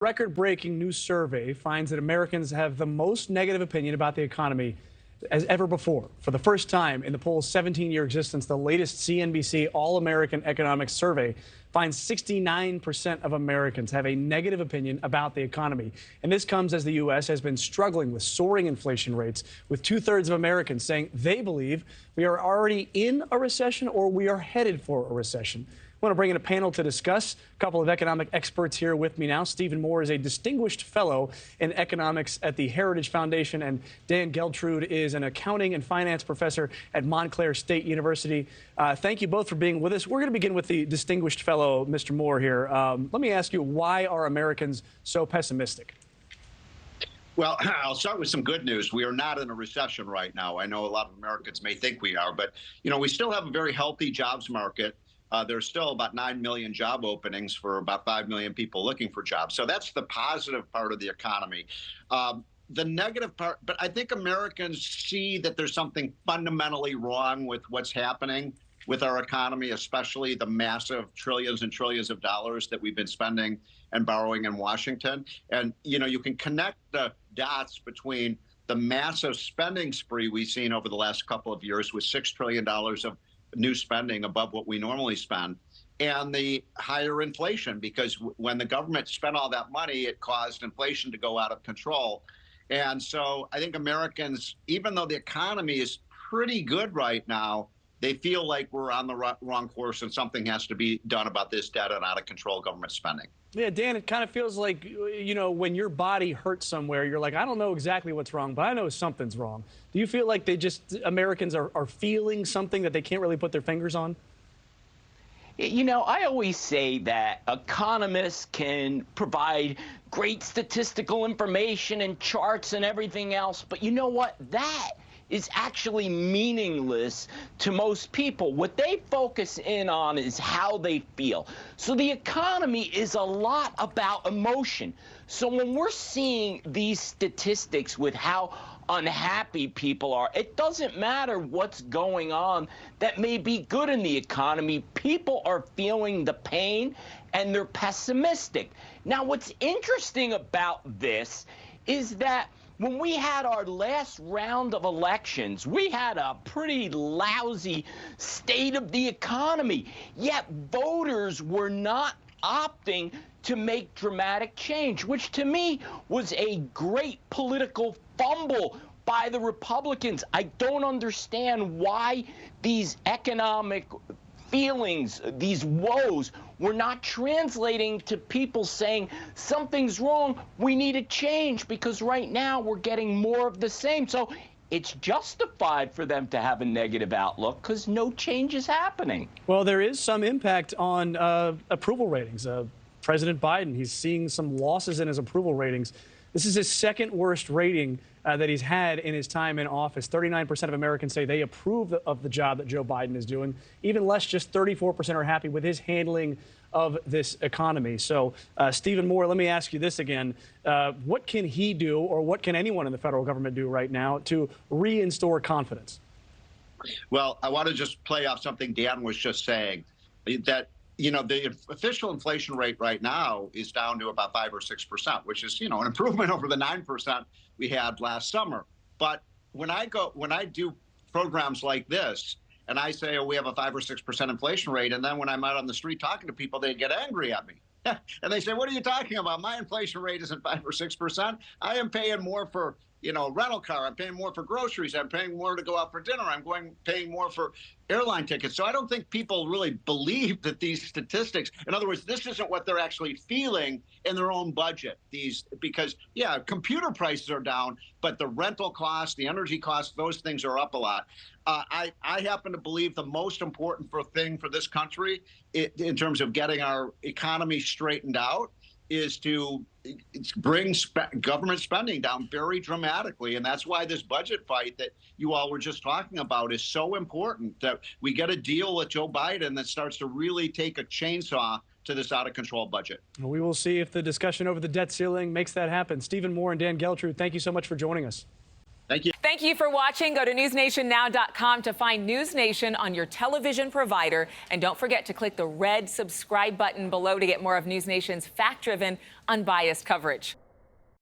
Record-breaking new survey finds that Americans have the most negative opinion about the economy as ever before. For the first time in the poll's 17-year existence, the latest CNBC All-American Economic Survey finds 69% of Americans have a negative opinion about the economy. And this comes as the U.S. has been struggling with soaring inflation rates, with two-thirds of Americans saying they believe we are already in a recession or we are headed for a recession. I want to bring in a panel to discuss. A couple of economic experts here with me now. Stephen Moore is a distinguished fellow in economics at the Heritage Foundation, and Dan Geltrude is an accounting and finance professor at Montclair State University. Thank you both for being with us. We're going to begin with the distinguished fellow, Mr. Moore, here. Let me ask you, why are Americans so pessimistic? Well, I'll start with some good news. We are not in a recession right now. I know a lot of Americans may think we are, but, we still have a very healthy jobs market. There's still about 9 million job openings for about 5 million people looking for jobs. So that's the positive part of the economy. The negative part, but I think Americans see that there's something fundamentally wrong with what's happening with our economy, especially the massive trillions and trillions of dollars that we've been spending and borrowing in Washington. And, you can connect the dots between the massive spending spree we've seen over the last couple of years with $6 trillion of new spending above what we normally spend, and the higher inflation, because when the government spent all that money, it caused inflation to go out of control. And so I think Americans, even though the economy is pretty good right now, they feel like we're on the wrong course and something has to be done about this debt and out of control government spending. Yeah, Dan, it kind of feels like, when your body hurts somewhere, you're like, I don't know exactly what's wrong, but I know something's wrong. Do you feel like Americans are feeling something that they can't really put their fingers on? I always say that economists can provide great statistical information and charts and everything else, but you know what? That is actually meaningless to most people. What they focus in on is how they feel. So the economy is a lot about emotion. So when we're seeing these statistics with how unhappy people are, it doesn't matter what's going on that may be good in the economy. People are feeling the pain and they're pessimistic. Now, what's interesting about this is that when we had our last round of elections, we had a pretty lousy state of the economy, yet voters were not opting to make dramatic change, which to me was a great political fumble by the Republicans. I don't understand why these economic feelings, these woes, were not translating to people saying something's wrong, we need a change, because right now we're getting more of the same. So it's justified for them to have a negative outlook because no change is happening. Well, there is some impact on approval ratings. President Biden, he's seeing some losses in his approval ratings. This is his second worst rating that he's had in his time in office. 39% of Americans say they approve of the job that Joe Biden is doing. Even less, just 34% are happy with his handling of this economy. So, Stephen Moore, let me ask you this again. What can he do, or what can anyone in the federal government do right now to reinstore confidence? Well, I want to just play off something Dan was just saying, that the official inflation rate right now is down to about 5 or 6%, which is, an improvement over the 9% we had last summer. But when I do programs like this, and I say, oh, we have a 5 or 6% inflation rate, and then when I'm out on the street talking to people, they get angry at me. And they say, what are you talking about? My inflation rate isn't 5 or 6%. I am paying more for rental car. I'm paying more for groceries. I'm paying more to go out for dinner. Paying more for airline tickets. So I don't think people really believe that these statistics, in other words, this isn't what they're actually feeling in their own budget. Because computer prices are down, but the rental costs, the energy costs, those things are up a lot. I happen to believe the most important thing for this country in terms of getting our economy straightened out is to bring government spending down very dramatically. And that's why this budget fight that you all were just talking about is so important, that we get a deal with Joe Biden that starts to really take a chainsaw to this out-of-control budget. We will see if the discussion over the debt ceiling makes that happen. Stephen Moore and Dan Geltrude, thank you so much for joining us. Thank you. Thank you for watching. Go to newsnationnow.com to find News Nation on your television provider. And don't forget to click the red subscribe button below to get more of News Nation's fact-driven, unbiased coverage.